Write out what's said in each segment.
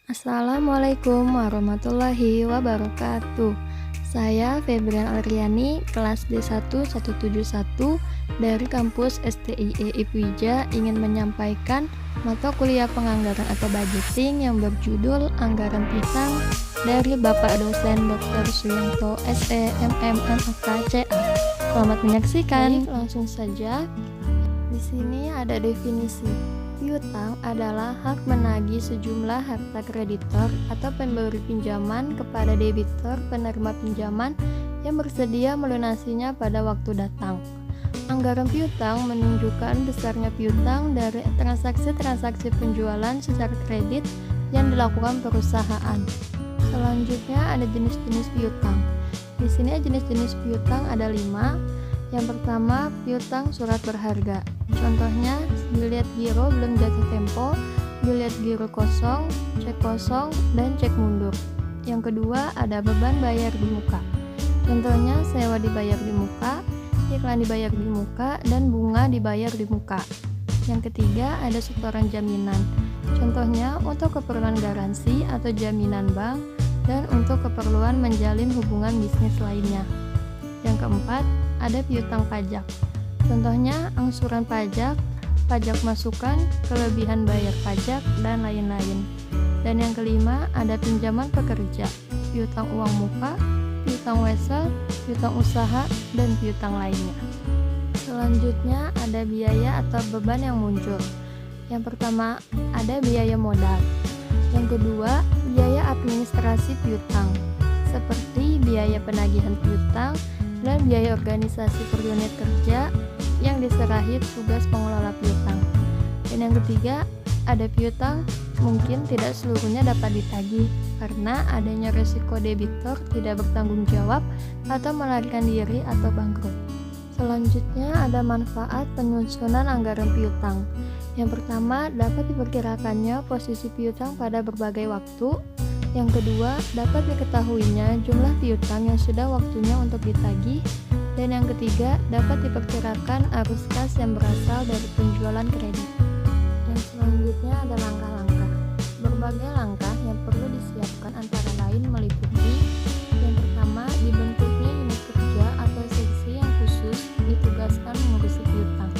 Assalamualaikum warahmatullahi wabarakatuh. Saya Febrian Alriani, kelas D1 171 dari kampus STIE Ipwija ingin menyampaikan mata kuliah penganggaran atau budgeting yang berjudul Anggaran Pisang dari Bapak dosen Dr. Suyanto SE MM MFK CA. Selamat menyaksikan. Baik, langsung saja. Di sini ada definisi. Piutang adalah hak menagih sejumlah harta kreditor atau pemberi pinjaman kepada debitur penerima pinjaman yang bersedia melunasinya pada waktu datang. Anggaran piutang menunjukkan besarnya piutang dari transaksi-transaksi penjualan secara kredit yang dilakukan perusahaan. Selanjutnya ada jenis-jenis piutang. Di sini jenis-jenis piutang ada 5. Yang pertama, piutang surat berharga. Contohnya, biliet giro belum jatuh tempo, biliet giro kosong, cek kosong, dan cek mundur. Yang kedua, ada beban bayar di muka. Contohnya, sewa dibayar di muka, iklan dibayar di muka, dan bunga dibayar di muka. Yang ketiga, ada setoran jaminan. Contohnya, untuk keperluan garansi atau jaminan bank, dan untuk keperluan menjalin hubungan bisnis lainnya. Yang keempat, ada piutang pajak. Contohnya angsuran pajak, pajak masukan, kelebihan bayar pajak, dan lain-lain. Dan yang kelima, ada pinjaman pekerja, piutang uang muka, piutang wesel, piutang usaha, dan piutang lainnya. Selanjutnya ada biaya atau beban yang muncul. Yang pertama, ada biaya modal. Yang kedua, biaya administrasi piutang, seperti biaya penagihan piutang dan biaya organisasi per unit kerja yang diserahi tugas pengelola piutang. Dan yang ketiga, ada piutang mungkin tidak seluruhnya dapat ditagih karena adanya resiko debitur tidak bertanggung jawab atau melarikan diri atau bangkrut. Selanjutnya ada manfaat penyusunan anggaran piutang. Yang pertama, dapat diperkirakannya posisi piutang pada berbagai waktu. Yang kedua, dapat diketahuinya jumlah piutang yang sudah waktunya untuk ditagih. Dan yang ketiga, dapat diperkirakan arus kas yang berasal dari penjualan kredit. Yang selanjutnya ada langkah-langkah. Berbagai langkah yang perlu disiapkan antara lain meliputi: yang pertama, dibentuknya unit kerja atau seksi yang khusus ditugaskan mengurusi piutang.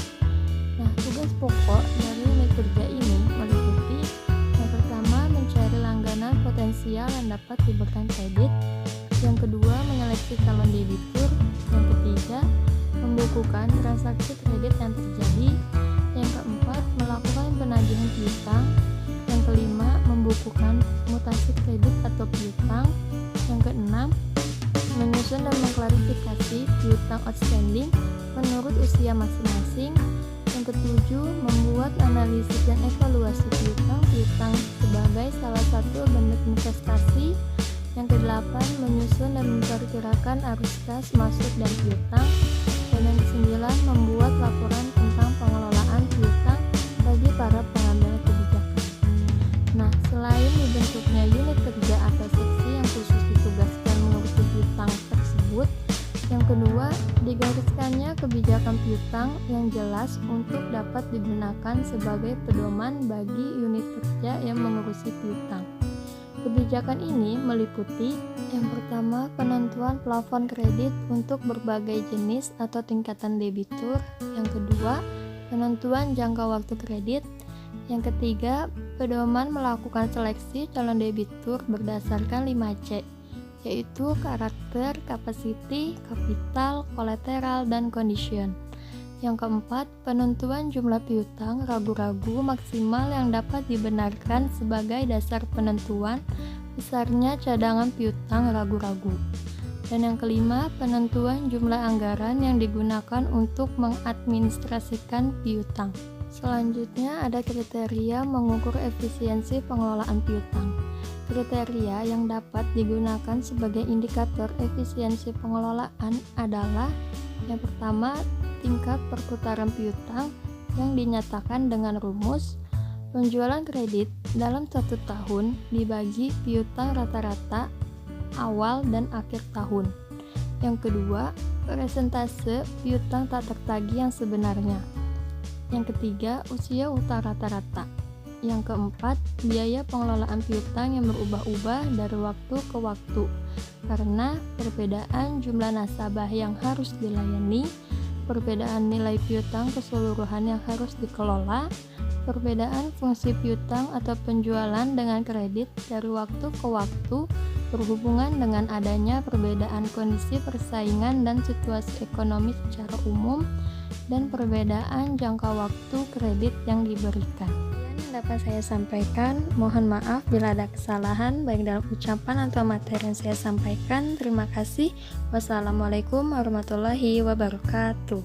Nah, tugas pokok dari unit kerja ini meliputi: yang pertama, mencari langganan potensial yang dapat diberikan kredit. Yang kedua, menyeleksi calon debitur. Yang ketiga, membukukan transaksi kredit yang terjadi. Yang keempat, melakukan penagihan piutang. Yang kelima, membukukan mutasi kredit atau piutang. Yang keenam, menyusun dan mengklarifikasi piutang outstanding menurut usia masing-masing. Yang ketujuh, membuat analisis dan evaluasi piutang sebagai salah satu bentuk investasi. Yang kedelapan, menyusun dan memperkirakan arus kas masuk dan piutang. Dan yang kesembilan, membuat laporan tentang pengelolaan piutang bagi para pengambil kebijakan. Nah, selain dibentuknya unit kerja atau seksi yang khusus ditugaskan mengurusi piutang tersebut, yang kedua, digariskannya kebijakan piutang yang jelas untuk dapat digunakan sebagai pedoman bagi unit kerja yang mengurusi piutang. Kebijakan ini meliputi: yang pertama, penentuan plafon kredit untuk berbagai jenis atau tingkatan debitur. Yang kedua, penentuan jangka waktu kredit. Yang ketiga, pedoman melakukan seleksi calon debitur berdasarkan 5C, yaitu karakter, capacity, kapital, kolateral, dan condition. Yang keempat, penentuan jumlah piutang ragu-ragu maksimal yang dapat dibenarkan sebagai dasar penentuan besarnya cadangan piutang ragu-ragu. Dan yang kelima, penentuan jumlah anggaran yang digunakan untuk mengadministrasikan piutang. Selanjutnya ada kriteria mengukur efisiensi pengelolaan piutang. Kriteria yang dapat digunakan sebagai indikator efisiensi pengelolaan adalah: yang pertama, tingkat perputaran piutang yang dinyatakan dengan rumus penjualan kredit dalam 1 tahun dibagi piutang rata-rata awal dan akhir tahun. Yang kedua, persentase piutang tak tertagih yang sebenarnya. Yang ketiga, usia utang rata-rata. Yang keempat, biaya pengelolaan piutang yang berubah-ubah dari waktu ke waktu karena perbedaan jumlah nasabah yang harus dilayani, perbedaan nilai piutang keseluruhan yang harus dikelola, perbedaan fungsi piutang atau penjualan dengan kredit dari waktu ke waktu berhubungan dengan adanya perbedaan kondisi persaingan dan situasi ekonomi secara umum, dan perbedaan jangka waktu kredit yang diberikan. Yang dapat saya sampaikan, mohon maaf bila ada kesalahan baik dalam ucapan atau materi yang saya sampaikan. Terima kasih. Wassalamualaikum warahmatullahi wabarakatuh.